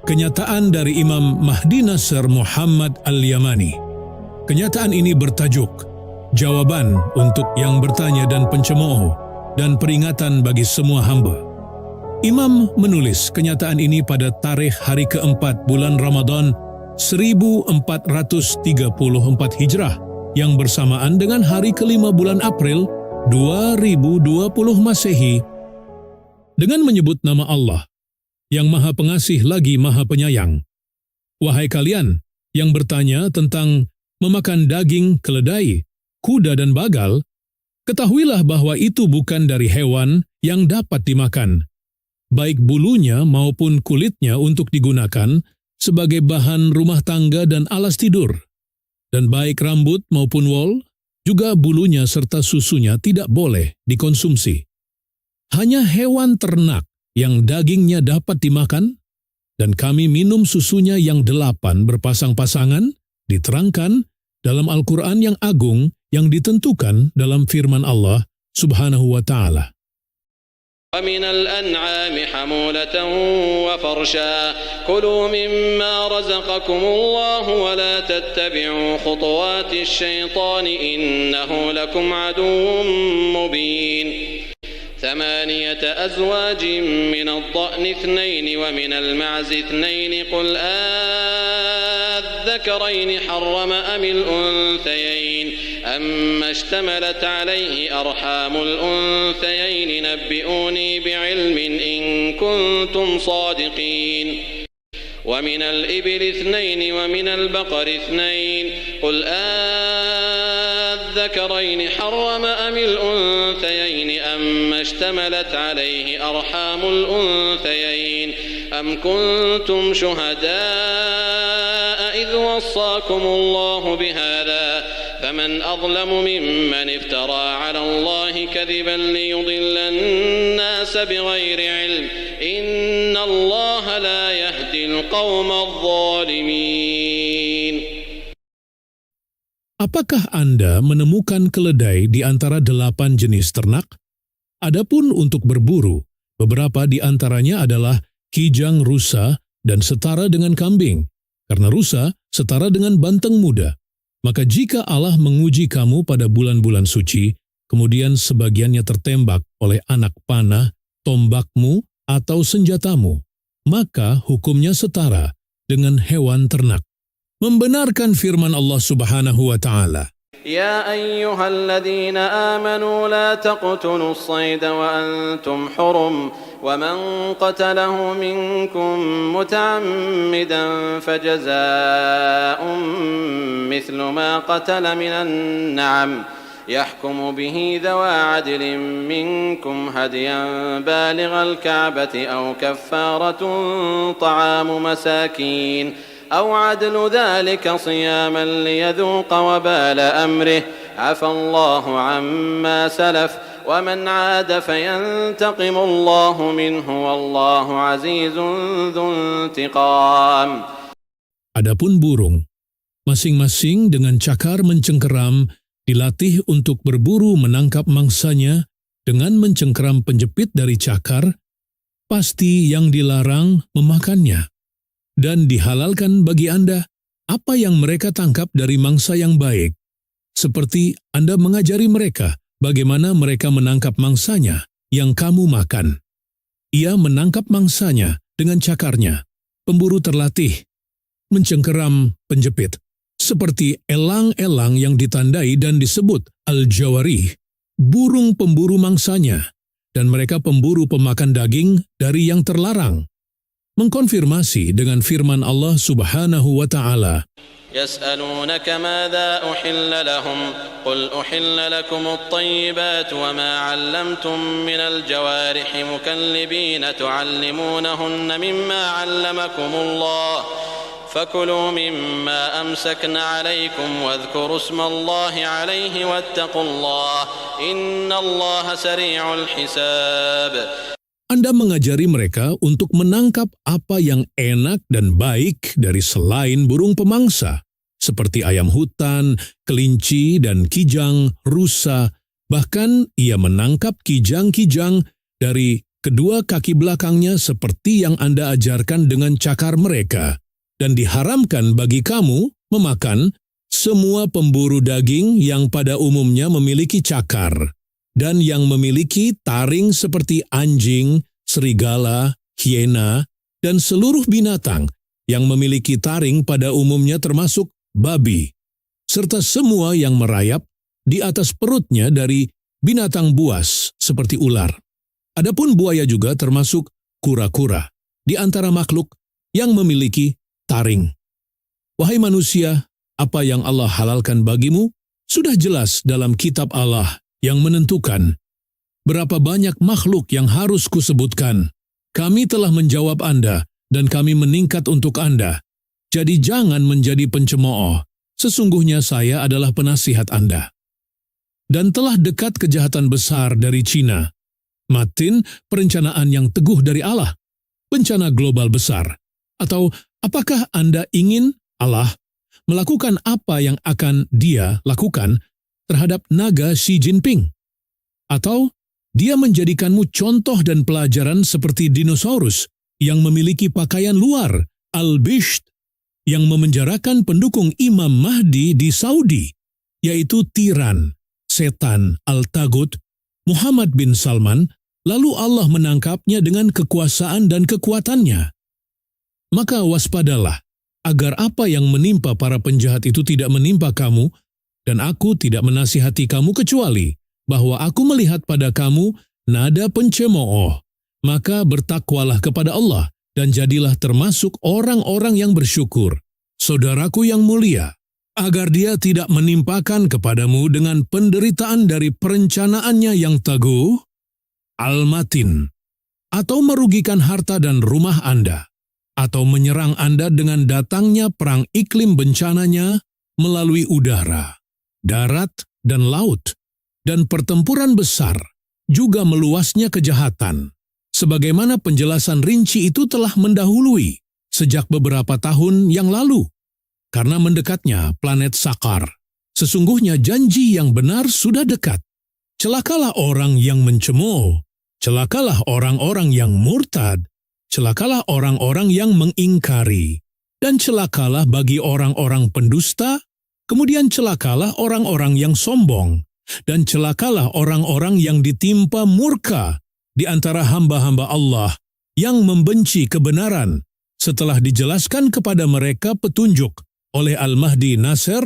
Kenyataan dari Imam Mahdi Nasr Muhammad Al-Yamani. Kenyataan ini bertajuk jawaban untuk yang bertanya dan pencemooh dan peringatan bagi semua hamba. Imam menulis kenyataan ini pada tarikh hari keempat bulan Ramadan 1434 Hijrah yang bersamaan dengan hari kelima bulan April 2020 Masehi dengan menyebut nama Allah yang Maha Pengasih lagi Maha Penyayang. Wahai kalian yang bertanya tentang memakan daging keledai, kuda dan bagal, ketahuilah bahwa itu bukan dari hewan yang dapat dimakan, baik bulunya maupun kulitnya untuk digunakan sebagai bahan rumah tangga dan alas tidur, dan baik rambut maupun wol, juga bulunya serta susunya tidak boleh dikonsumsi. Hanya hewan ternak yang dagingnya dapat dimakan, dan kami minum susunya yang 8 berpasang-pasangan, diterangkan dalam Al-Quran yang agung yang ditentukan dalam firman Allah Subhanahu wa Ta'ala. وَمِنَ الْأَنْعَامِ حَمُولَةً وَفَرْشًا كُلُوا مِمَّا رَزَقَكُمُ اللَّهُ وَلَا تَتَّبِعُوا خُطُوَاتِ الشَّيْطَانِ إِنَّهُ لَكُمْ عَدُوٌّ مُّبِينٌ 8 أزواج من الضأن 2 ومن المعز 2 قل الذكرين حرم أم الأنثيين أما اشتملت عليه أرحام الأنثيين نبئوني بعلم إن كنتم صادقين ومن الإبل 2 ومن البقر 2 قل الذكرين حرم أم الأنثيين أما اشتملت عليه أرحام الأنثيين أم كنتم شهداء إذ وصاكم الله بهذا فمن أظلم ممن افترى على الله كذبا ليضل الناس بغير علم إن الله لا يهدي القوم الظالمين. Apakah Anda menemukan keledai di antara 8 jenis ternak? Adapun untuk berburu, beberapa di antaranya adalah kijang rusa dan setara dengan kambing, karena rusa setara dengan banteng muda. Maka jika Allah menguji kamu pada bulan-bulan suci, kemudian sebagiannya tertembak oleh anak panah, tombakmu, atau senjatamu, maka hukumnya setara dengan hewan ternak. Membenarkan firman Allah Subhanahu wa Ta'ala. يا أيها الذين آمنوا لا تقتلوا الصيد وأنتم حرم ومن قتله منكم متعمدا فجزاء مثل ما قتل من النعم يحكم به ذوى عدل منكم هديا بالغ الكعبة أو كفارة طعام مساكين أو عدل ذلك صياما ليذوق وبال أمره عفى الله عما سلف ومن عاد فينتقم الله منه والله عزيز ذو انتقام. Adapun burung, masing-masing dengan cakar mencengkeram, dilatih untuk berburu menangkap mangsanya dengan mencengkeram penjepit dari cakar, pasti yang dilarang memakannya. Dan dihalalkan bagi Anda apa yang mereka tangkap dari mangsa yang baik, seperti Anda mengajari mereka bagaimana mereka menangkap mangsanya yang kamu makan. Ia menangkap mangsanya dengan cakarnya, pemburu terlatih, mencengkeram penjepit, seperti elang-elang yang ditandai dan disebut al-jawarih, burung pemburu mangsanya, dan mereka pemburu pemakan daging dari yang terlarang. Mengkonfirmasi dengan firman Allah Subhanahu wa Ta'ala. يسألونك ماذا أحل لهم قل أحل لكم الطيبات وما علمتم من الجوارح مكلبين تعلمونهن مما علمكم الله فكلوا مما أمسكن عليكم واذكروا اسم الله عليه واتقوا الله إن الله سريع الحساب. Anda mengajari mereka untuk menangkap apa yang enak dan baik dari selain burung pemangsa, seperti ayam hutan, kelinci, dan kijang, rusa. Bahkan ia menangkap kijang-kijang dari kedua kaki belakangnya seperti yang Anda ajarkan dengan cakar mereka, dan diharamkan bagi kamu memakan semua pemburu daging yang pada umumnya memiliki cakar, dan yang memiliki taring seperti anjing, serigala, hiena, dan seluruh binatang yang memiliki taring pada umumnya termasuk babi, serta semua yang merayap di atas perutnya dari binatang buas seperti ular. Adapun buaya juga termasuk kura-kura di antara makhluk yang memiliki taring. Wahai manusia, apa yang Allah halalkan bagimu sudah jelas dalam kitab Allah yang menentukan. Berapa banyak makhluk yang harus kusebutkan? Kami telah menjawab Anda dan kami meningkat untuk Anda. Jadi jangan menjadi pencemooh. Sesungguhnya saya adalah penasihat Anda. Dan telah dekat kejahatan besar dari Cina. Matin, perencanaan yang teguh dari Allah. Bencana global besar. Atau apakah Anda ingin Allah melakukan apa yang akan Dia lakukan terhadap naga Xi Jinping? Atau Dia menjadikanmu contoh dan pelajaran seperti dinosaurus yang memiliki pakaian luar, al-bisht, yang memenjarakan pendukung Imam Mahdi di Saudi, yaitu tiran, setan, al-tagut, Muhammad bin Salman, lalu Allah menangkapnya dengan kekuasaan dan kekuatannya. Maka waspadalah, agar apa yang menimpa para penjahat itu tidak menimpa kamu, dan aku tidak menasihati kamu kecuali bahwa aku melihat pada kamu nada pencemooh. Maka bertakwalah kepada Allah, dan jadilah termasuk orang-orang yang bersyukur. Saudaraku yang mulia, agar Dia tidak menimpakan kepadamu dengan penderitaan dari perencanaannya yang teguh, al-matin, atau merugikan harta dan rumah Anda, atau menyerang Anda dengan datangnya perang iklim bencananya melalui udara, darat, dan laut, dan pertempuran besar, juga meluasnya kejahatan. Sebagaimana penjelasan rinci itu telah mendahului sejak beberapa tahun yang lalu, karena mendekatnya planet Sakar. Sesungguhnya janji yang benar sudah dekat. Celakalah orang yang mencemooh, celakalah orang-orang yang murtad, celakalah orang-orang yang mengingkari, dan celakalah bagi orang-orang pendusta, kemudian celakalah orang-orang yang sombong, dan celakalah orang-orang yang ditimpa murka di antara hamba-hamba Allah yang membenci kebenaran setelah dijelaskan kepada mereka petunjuk oleh Al-Mahdi Nasr,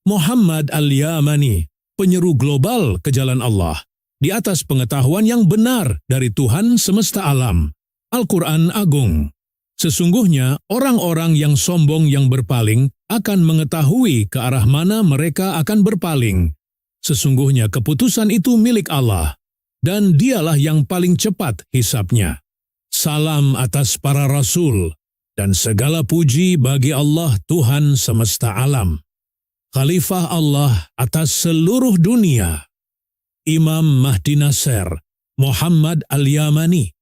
Muhammad Al-Yamani, penyeru global ke jalan Allah, di atas pengetahuan yang benar dari Tuhan semesta alam, Al-Quran Agung. Sesungguhnya orang-orang yang sombong yang berpaling akan mengetahui ke arah mana mereka akan berpaling. Sesungguhnya keputusan itu milik Allah, dan Dialah yang paling cepat hisabnya. Salam atas para rasul, dan segala puji bagi Allah Tuhan semesta alam. Khalifah Allah atas seluruh dunia, Imam Mahdi Nasr, Muhammad Al-Yamani,